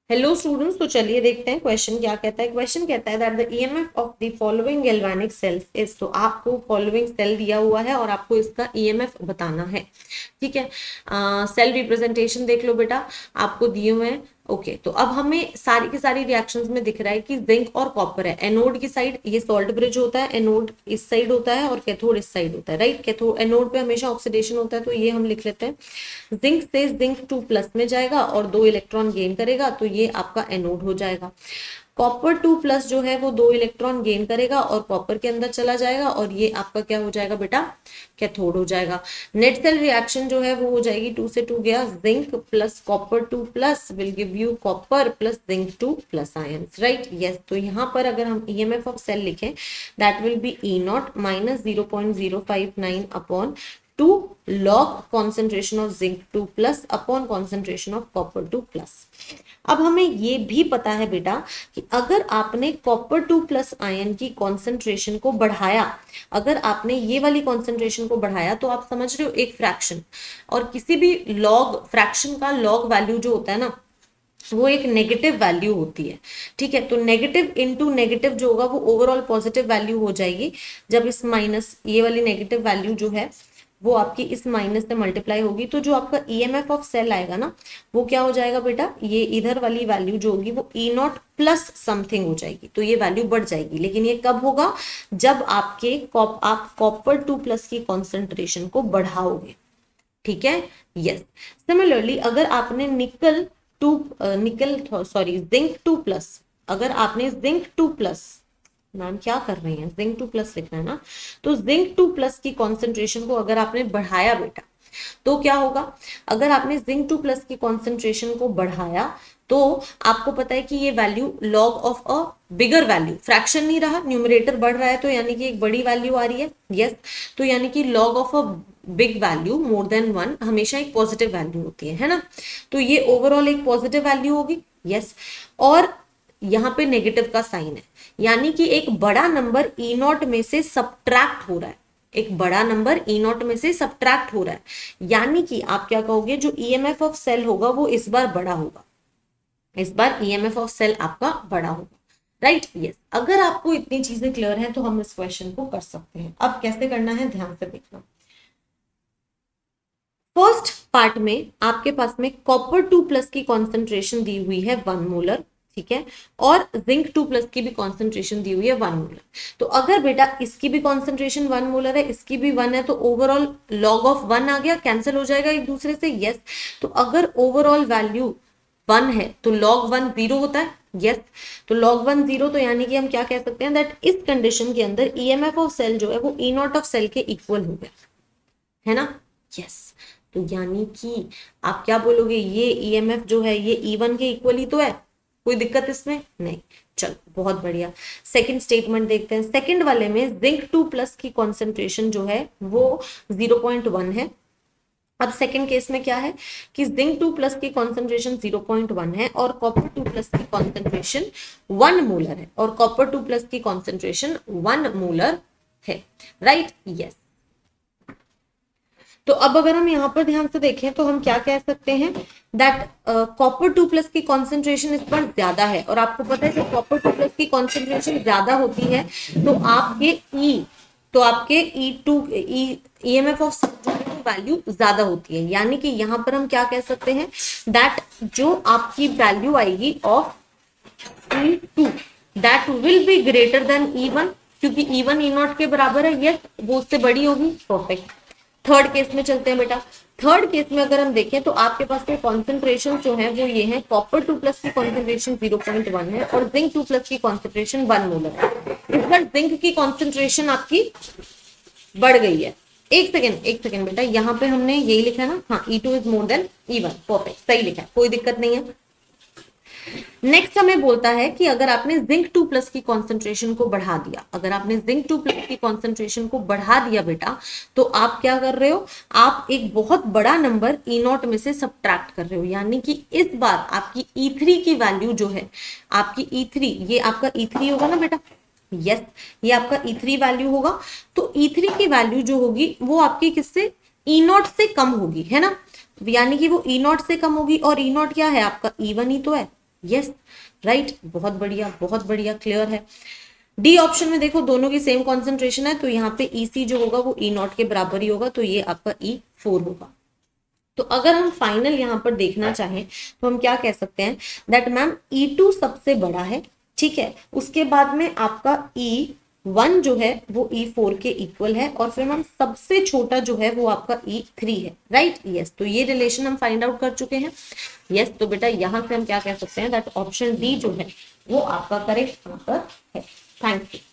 Hello students, तो चलिए देखते हैं क्वेश्चन क्या कहता है। क्वेश्चन कहता है that the EMF of the following galvanic cells is. तो आपको फॉलोइंग सेल दिया हुआ है और आपको इसका ईएमएफ बताना है। ठीक है, सेल रिप्रेजेंटेशन देख लो बेटा, आपको दिए हुए हैं। ओके, तो अब हमें सारी की सारी रिएक्शंस में दिख रहा है कि जिंक और कॉपर है। एनोड की साइड ये सॉल्ट ब्रिज होता है, एनोड इस साइड होता है और कैथोड इस साइड होता है, राइट। कैथोड एनोड पे हमेशा ऑक्सीडेशन होता है, तो ये हम लिख लेते हैं। जिंक से जिंक 2+ में जाएगा और 2 इलेक्ट्रॉन गेन करेगा, तो ये आपका एनोड हो जाएगा। कॉपर 2+ जो है वो 2 इलेक्ट्रॉन गेन करेगा और कॉपर के अंदर चला जाएगा और ये आपका क्या हो जाएगा बेटा, कैथोड हो जाएगा। नेट सेल रिएक्शन जो है वो हो जाएगी, 2 से 2 गया, zinc plus copper 2+ will give you copper plus zinc 2+ ions, right. Yes, तो यहाँ पर अगर हम ईएमएफ ऑफ सेल लिखें that will be E0 minus 0.059 upon 2 log concentration of zinc 2+ upon concentration of copper 2+। अब हमें ये भी पता है बेटा कि अगर आपने कॉपर 2+ आयन की कॉन्सेंट्रेशन को बढ़ाया, अगर आपने ये वाली कॉन्सेंट्रेशन को बढ़ाया तो आप समझ रहे हो एक फ्रैक्शन, और किसी भी लॉग फ्रैक्शन का लॉग वैल्यू जो होता है ना वो एक नेगेटिव वैल्यू होती है। ठीक है, तो नेगेटिव इनटू नेगेटिव जो होगा वो ओवरऑल पॉजिटिव वैल्यू हो जाएगी। जब इस माइनस ये वाली नेगेटिव वैल्यू जो है वो आपकी इस माइनस से मल्टीप्लाई होगी, तो जो आपका ईएमएफ ऑफ सेल आएगा ना वो क्या हो जाएगा बेटा, ये इधर वाली वैल्यू जो होगी वो E0 प्लस समथिंग हो जाएगी, तो ये वैल्यू बढ़ जाएगी। लेकिन ये कब होगा, जब आप कॉपर 2+ की कॉन्सेंट्रेशन को बढ़ाओगे। ठीक है, यस। सिमिलरली अगर आपने जिंक 2+, अगर आपने जिंक 2+, मैम क्या कर रही हैं, जिंक 2+ लिखना है ना, तो जिंक 2+ की कॉन्सेंट्रेशन को अगर आपने बढ़ाया बेटा तो क्या होगा, अगर आपने जिंक 2+ की कॉन्सेंट्रेशन को बढ़ाया तो आपको पता है कि ये value log of a bigger value, fraction नहीं रहा, न्यूमरेटर बढ़ रहा है तो यानी कि एक बड़ी वैल्यू आ रही है। यस, तो यानी कि log of a big value more than 1 हमेशा एक पॉजिटिव वैल्यू होती है ना, तो ये ओवरऑल एक पॉजिटिव वैल्यू होगी। यस, और यहाँ पे नेगेटिव का साइन है, यानी कि एक बड़ा नंबर E0 में से सब्ट्रैक्ट हो रहा है, एक बड़ा नंबर E0 में से सब्ट्रैक्ट हो रहा है, यानी कि आप क्या कहोगे, जो ईएमएफ ऑफ सेल होगा वो इस बार बड़ा होगा, इस बार ईएमएफ ऑफ सेल आपका बड़ा होगा, राइट। यस, अगर आपको इतनी चीजें क्लियर हैं तो हम इस क्वेश्चन को कर सकते हैं। अब कैसे करना है ध्यान से देखना। फर्स्ट पार्ट में आपके पास में कॉपर 2+ की कॉन्सेंट्रेशन दी हुई है 1 मोलर, ठीक है, और जिंक 2+ की भी कॉन्सेंट्रेशन दी हुई है 1 मोलर। तो अगर बेटा इसकी भी कॉन्सेंट्रेशन 1 मोलर है, इसकी भी 1 है, तो ओवरऑल लॉग ऑफ 1 आ गया, कैंसिल हो जाएगा एक दूसरे से। यस, तो अगर ओवरऑल वैल्यू 1 है तो log 1 0 होता है। यस, तो log 1 0, तो यानी कि हम क्या कह सकते हैं दैट इस कंडीशन के अंदर ईएमएफ ऑफ सेल जो है वो E0 ऑफ सेल के इक्वल हो गया, है ना। यस, तो यानी कि आप क्या बोलोगे, ये ईएमएफ जो है ये E1 के इक्वल ही तो है, कोई दिक्कत इसमें नहीं। चलो बहुत बढ़िया, सेकंड स्टेटमेंट देखते हैं। सेकंड वाले में जिंक 2+ की कॉन्सेंट्रेशन जो है वो 0.1 है। अब सेकंड केस में क्या है कि जिंक 2+ की कॉन्सेंट्रेशन 0.1 है और कॉपर 2+ की कॉन्सेंट्रेशन 1 मोलर है, और कॉपर 2+ की कॉन्सेंट्रेशन 1 मोलर है, राइट। यस, तो अब अगर हम यहाँ पर ध्यान से देखें तो हम क्या कह सकते हैं दैट कॉपर 2+ की कॉन्सेंट्रेशन इस पर ज्यादा है, और आपको पता है जब कॉपर 2+ की कॉन्सेंट्रेशन ज्यादा होती है तो आपके ईएमएफ ऑफ वैल्यू ज्यादा होती है, यानी कि यहाँ पर हम क्या कह सकते हैं दैट जो आपकी वैल्यू आएगी of E2 that will be greater than E1, क्योंकि E1 E0 के बराबर है। यस, वो उससे बड़ी होगी, परफेक्ट। थर्ड केस में चलते हैं बेटा। थर्ड केस में अगर हम देखें तो आपके पास में कॉन्सेंट्रेशन जो है वो ये है, कॉपर 2+ की कॉन्सेंट्रेशन 0.1 है और जिंक 2+ की कॉन्सेंट्रेशन 1 मोलर है। इस बार जिंक की कॉन्सेंट्रेशन आपकी बढ़ गई है। एक सेकेंड बेटा, यहाँ पे हमने यही लिखा है ना, हाँ, E2 is more than E1, perfect, सही लिखा है, कोई दिक्कत नहीं है। नेक्स्ट हमें बोलता है कि अगर आपने जिंक 2+ की कॉन्सेंट्रेशन को बढ़ा दिया, अगर आपने जिंक 2+ की कॉन्सेंट्रेशन को बढ़ा दिया बेटा, तो आप क्या कर रहे हो, आप एक बहुत बड़ा नंबर E0 में से सब्ट्रैक्ट कर रहे हो, यानी कि इस बार आपकी E3 की वैल्यू जो है, आपकी E3, ये आपका E3 होगा ना बेटा। यस, ये आपका E3 वैल्यू होगा, तो E3 की वैल्यू जो होगी वो आपकी किससे, E0 से कम होगी, है ना, यानी कि वो E0 से कम होगी, और E0 क्या है आपका, E1 ही तो है। यस राइट, बहुत बढ़िया बहुत बढ़िया, क्लियर है। डी ऑप्शन में देखो दोनों की सेम कॉन्सेंट्रेशन है, तो यहाँ पे EC जो होगा वो E0 के बराबर ही होगा, तो ये आपका E4 होगा। तो अगर हम फाइनल यहाँ पर देखना चाहें तो हम क्या कह सकते हैं, दैट मैम E2 सबसे बड़ा है, ठीक है, उसके बाद में आपका E1 जो है वो E4 के इक्वल है, और फिर मैम सबसे छोटा जो है वो आपका E3 है, राइट। यस, तो ये रिलेशन हम फाइंड आउट कर चुके हैं। यस, तो बेटा यहाँ से हम क्या कह सकते हैं, दैट ऑप्शन डी जो है वो आपका करेक्ट आंसर है। Thank you.